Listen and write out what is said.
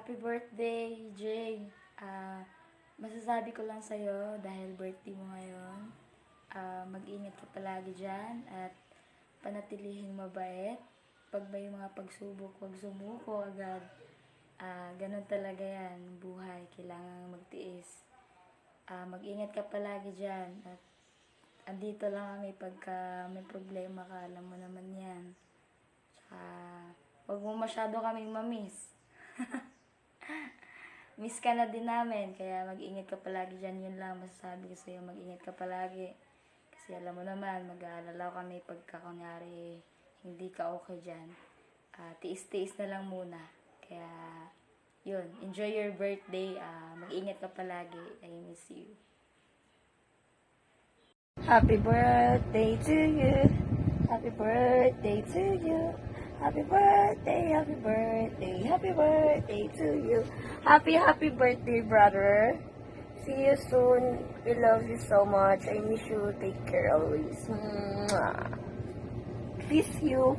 Happy birthday, Jay. Masasabi ko lang sa'yo dahil birthday mo ngayon. Mag-ingat ka palagi dyan at panatilihing mabait. Pag may mga pagsubok, huwag sumuko agad. Ganun talaga yan, buhay. Kailangan magtiis. Mag-ingat ka palagi dyan at andito lang kami pagka may problema ka, alam mo naman yan. Tsaka, huwag mo masyado kaming mamiss. Miss ka na din namin, kaya mag-ingat ka palagi dyan. Yun lang masasabi ko sa'yo, mag-ingat ka palagi. Kasi alam mo naman, mag-aalala kami pagka kunyari hindi ka okay dyan. Tiis-tiis na lang muna. Kaya, yun, enjoy your birthday. Mag-ingat ka palagi. I miss you. Happy birthday to you. Happy birthday to you. Happy birthday, happy birthday, happy birthday to you. Happy birthday, brother. See you soon. We love you so much. I miss you. Take care always. Mwah. Kiss you.